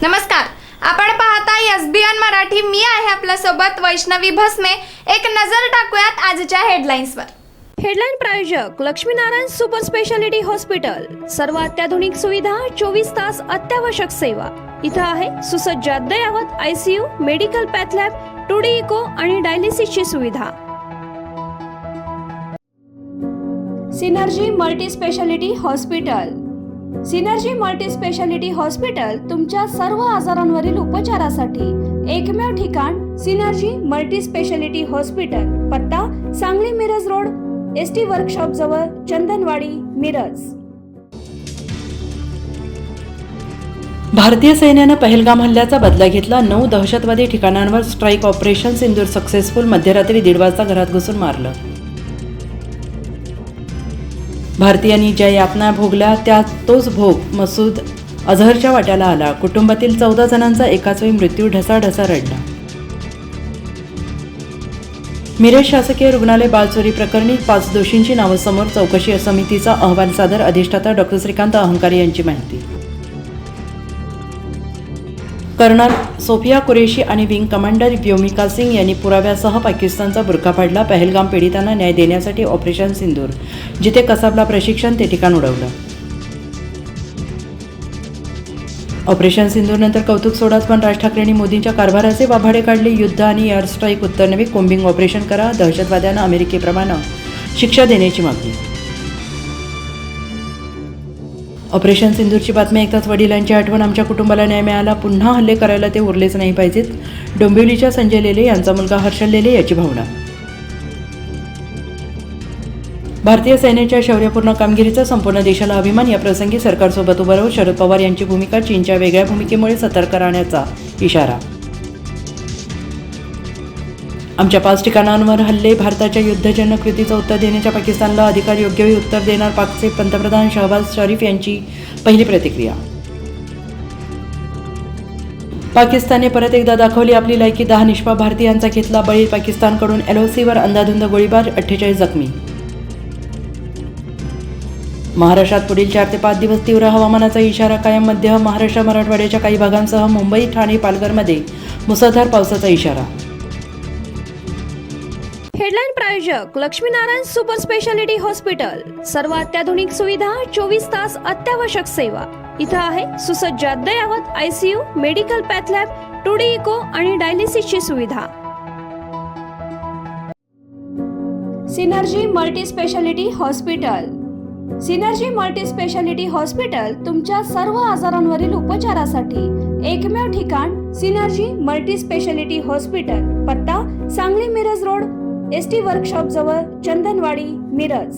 नमस्कार, आपण पाहताय एसबीएन मराठी. मी आहे आपल्या सोबत वैष्णवी भस्मे. एक नजर टाकूयात आजच्या हेडलाईन्सवर. हेडलाईन प्रायोजक लक्ष्मीनारायण सुपर स्पेशालिटी हॉस्पिटल. सर्व अत्याधुनिक सुविधा, 24 तास अत्यावश्यक सेवा. इथं आहे सुसज्ज अद्ययावत ICU, medical path lab, 2D echo आणि डायलिसिसची सुविधा. Synergy multi speciality hospital. Synergy multi speciality hospital तुमच्या सर्व आजारांवरील उपचारासाठी एकमेव ठिकाण. Synergy multi speciality hospital. पत्ता Sangli Miraj road, ST workshop जवळ, चंदनवाडी, मिरज. भारतीय सैन्यानं पहलगाम हल्ल्याचा बदला घेतला. 9 दहशतवादी ठिकाणांवर स्ट्राईक ऑपरेशन सिंदूर सक्सेसफुल. मध्यरात्री 1:30 वाजता घरात घुसून मारलं. भारतीयांनी ज्या यातना भोगल्या तोच भोग मसूद अझहरच्या वाट्याला आला. कुटुंबातील 14 जणांचा एकाच वेळी मृत्यू. ढसाढसा रडला. मिरज शासकीय रुग्णालय बालचोरी प्रकरणी 5 दोषींची नावं समोर. चौकशी समितीचा अहवाल सादर. अधिष्ठाता डॉ. श्रीकांत अहंकारी यांची माहिती. कर्नल सोफिया कुरेशी आणि विंग कमांडर व्योमिका सिंग यांनी पुराव्यासह पाकिस्तानचा बुरखा पाडला. पहलगाम पीडितांना न्याय देण्यासाठी ऑपरेशन सिंदूर. जिथे कसाबला प्रशिक्षण ते ठिकाण उडवलं. ऑपरेशन सिंदूरनंतर कौतुक सोडाच, पण राज ठाकरेंनी मोदींच्या कारभाराचे वाभाडे काढले. युद्ध आणि एअर स्ट्राईक उत्तर नवे. कोम्बिंग ऑपरेशन करा. दहशतवाद्यांना अमेरिकेप्रमाणे शिक्षा देण्याची मागणी. ऑपरेशन सिंदूरची बातमी ऐकताच वडिलांची आठवण. आमच्या कुटुंबाला न्याय मिळाला. पुन्हा हल्ले करायला ते उरलेच नाही पाहिजेत. डोंबिवलीच्या संजय लेले यांचा मुलगा हर्षल लेले याची भावना. भारतीय सैन्याच्या शौर्यपूर्ण कामगिरीचा संपूर्ण देशाला अभिमान. या प्रसंगी सरकारसोबत उभं राहू. शरद पवार यांची भूमिका. चीनच्या वेगळ्या भूमिकेमुळे सतर्क राहण्याचा इशारा. आमच्या 5 ठिकाणांवर हल्ले. भारताच्या युद्धजन्य कृतीचं उत्तर देण्याच्या पाकिस्तानला अधिकार. योग्य वेळी उत्तर देणार पाकचे पंतप्रधान शहबाज शरीफ यांची पहिली प्रतिक्रिया. पाकिस्तानने परत एकदा दाखवली आपली लायकी. 10 निष्पाप भारतीयांचा घेतला बळी. पाकिस्तानकडून LOCवर अंधाधुंद गोळीबार. 48 जखमी. महाराष्ट्रात पुढील 4 ते 5 दिवस तीव्र हवामानाचा इशारा कायम. मध्य महाराष्ट्र, मराठवाड्याच्या काही भागांसह मुंबई, ठाणे, पालघरमध्ये मुसळधार पावसाचा इशारा. हेडलाईन प्रायोजक लक्ष्मीनारायण सुपर स्पेशालिटी हॉस्पिटल. सर्व अत्याधुनिक सुविधा, 24 तास अत्यावश्यक सेवा. इथं आहे सुसज्ज अद्ययावत ICU, medical path lab, 2D echo आणि डायलिसिसची सुविधा. Synergy multi speciality hospital. Synergy multi speciality hospital तुमच्या सर्व आजारांवरील उपचारासाठी एकमेव ठिकाण. Synergy multi speciality hospital. पत्ता Sangli Miraj road, ST workshop जवळ, चंदनवाडी, मिरज.